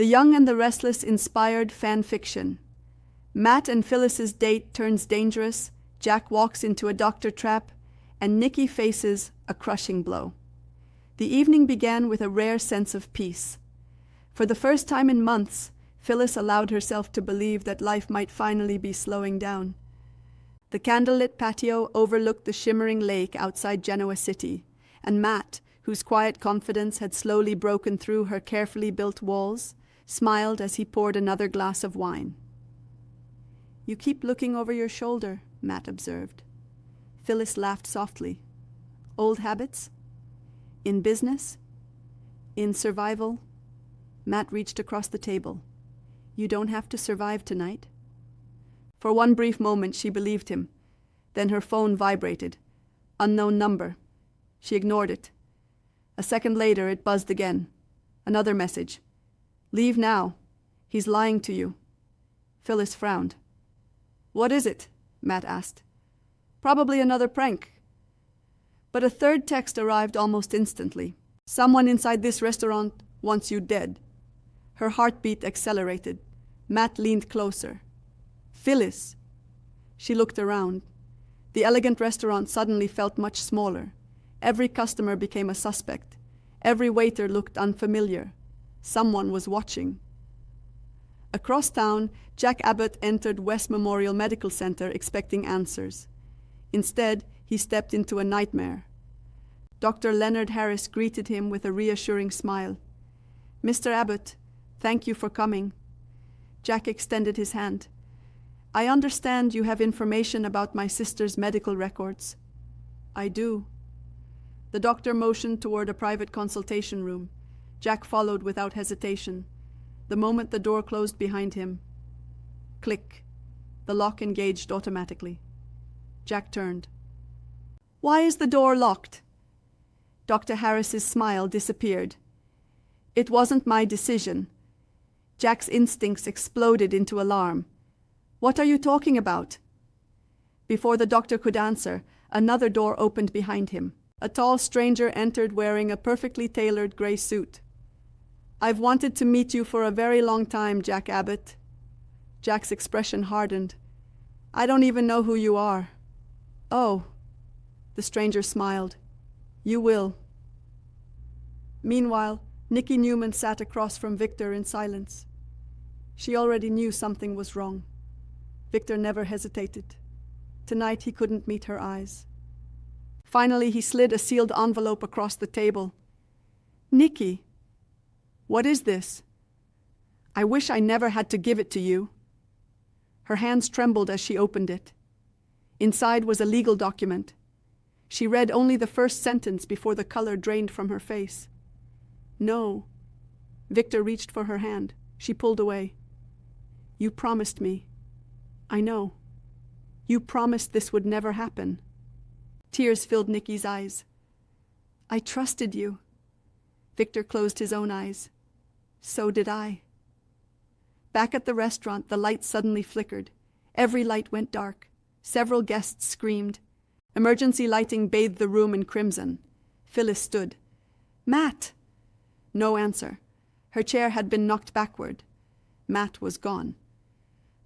The Young and the Restless inspired fan fiction. Matt and Phyllis's date turns dangerous, Jack walks into a doctor trap, and Nikki faces a crushing blow. The evening began with a rare sense of peace. For the first time in months, Phyllis allowed herself to believe that life might finally be slowing down. The candlelit patio overlooked the shimmering lake outside Genoa City, and Matt, whose quiet confidence had slowly broken through her carefully built walls, smiled as he poured another glass of wine. "You keep looking over your shoulder," Matt observed. Phyllis laughed softly. "Old habits? In business? In survival?" Matt reached across the table. "You don't have to survive tonight." For one brief moment she believed him. Then her phone vibrated. Unknown number. She ignored it. A second later it buzzed again. Another message. "Leave now. He's lying to you." Phyllis frowned. "What is it?" Matt asked. "Probably another prank." But a third text arrived almost instantly. "Someone inside this restaurant wants you dead." Her heartbeat accelerated. Matt leaned closer. "Phyllis!" She looked around. The elegant restaurant suddenly felt much smaller. Every customer became a suspect. Every waiter looked unfamiliar. Someone was watching. Across town, Jack Abbott entered West Memorial Medical Center expecting answers. Instead, he stepped into a nightmare. Dr. Leonard Harris greeted him with a reassuring smile. "Mr. Abbott, thank you for coming." Jack extended his hand. "I understand you have information about my sister's medical records." "I do." The doctor motioned toward a private consultation room. Jack followed without hesitation. The moment the door closed behind him, click, the lock engaged automatically. Jack turned. "Why is the door locked?" Dr. Harris's smile disappeared. "It wasn't my decision." Jack's instincts exploded into alarm. "What are you talking about?" Before the doctor could answer, another door opened behind him. A tall stranger entered wearing a perfectly tailored gray suit. "I've wanted to meet you for a very long time, Jack Abbott." Jack's expression hardened. "I don't even know who you are." "Oh," the stranger smiled. "You will." Meanwhile, Nikki Newman sat across from Victor in silence. She already knew something was wrong. Victor never hesitated. Tonight he couldn't meet her eyes. Finally, he slid a sealed envelope across the table. "Nikki, what is this? I wish I never had to give it to you." Her hands trembled as she opened it. Inside was a legal document. She read only the first sentence before the color drained from her face. "No." Victor reached for her hand. She pulled away. "You promised me." "I know. You promised this would never happen." Tears filled Nikki's eyes. "I trusted you." Victor closed his own eyes. "So did I." Back at the restaurant, the lights suddenly flickered. Every light went dark. Several guests screamed. Emergency lighting bathed the room in crimson. Phyllis stood. "Matt!" No answer. Her chair had been knocked backward. Matt was gone.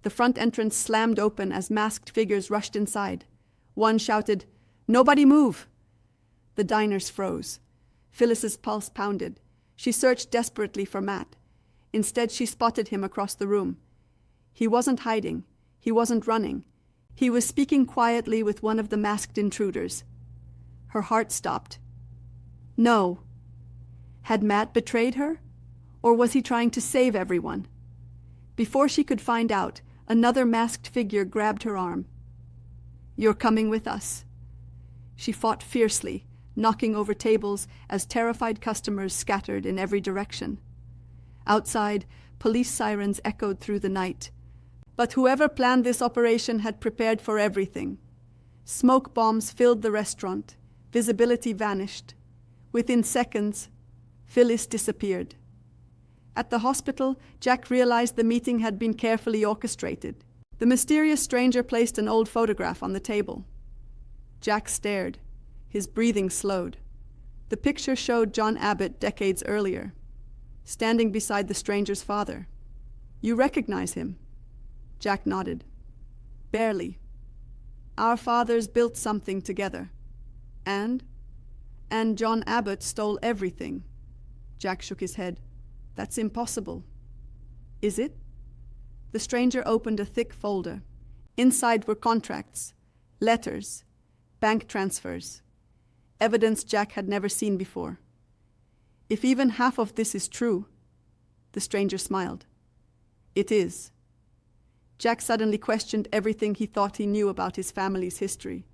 The front entrance slammed open as masked figures rushed inside. One shouted, "Nobody move!" The diners froze. Phyllis's pulse pounded. She searched desperately for Matt. Instead, she spotted him across the room. He wasn't hiding. He wasn't running. He was speaking quietly with one of the masked intruders. Her heart stopped. No. Had Matt betrayed her? Or was he trying to save everyone? Before she could find out, another masked figure grabbed her arm. "You're coming with us." She fought fiercely, knocking over tables as terrified customers scattered in every direction. Outside, police sirens echoed through the night. But whoever planned this operation had prepared for everything. Smoke bombs filled the restaurant. Visibility vanished. Within seconds, Phyllis disappeared. At the hospital, Jack realized the meeting had been carefully orchestrated. The mysterious stranger placed an old photograph on the table. Jack stared. His breathing slowed. The picture showed John Abbott decades earlier. standing beside the stranger's father. "You recognize him?" Jack nodded. "Barely. Our fathers built something together. And John Abbott stole everything." Jack shook his head. "That's impossible." "Is it?" The stranger opened a thick folder. Inside were contracts, letters, bank transfers, evidence Jack had never seen before. "If even half of this is true," the stranger smiled. "It is." Jack suddenly questioned everything he thought he knew about his family's history.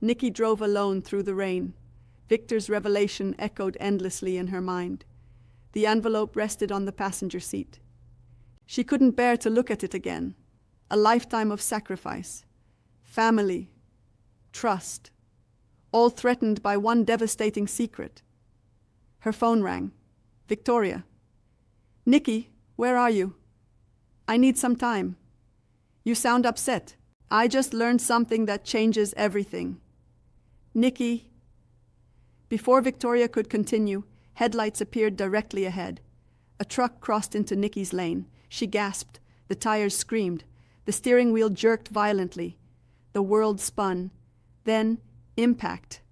Nikki drove alone through the rain. Victor's revelation echoed endlessly in her mind. The envelope rested on the passenger seat. She couldn't bear to look at it again. A lifetime of sacrifice, family, trust, all threatened by one devastating secret. Her phone rang. Victoria. "Nikki, where are you?" "I need some time." "You sound upset." "I just learned something that changes everything." "Nikki." Before Victoria could continue, headlights appeared directly ahead. A truck crossed into Nikki's lane. She gasped. The tires screamed. The steering wheel jerked violently. The world spun. Then, impact.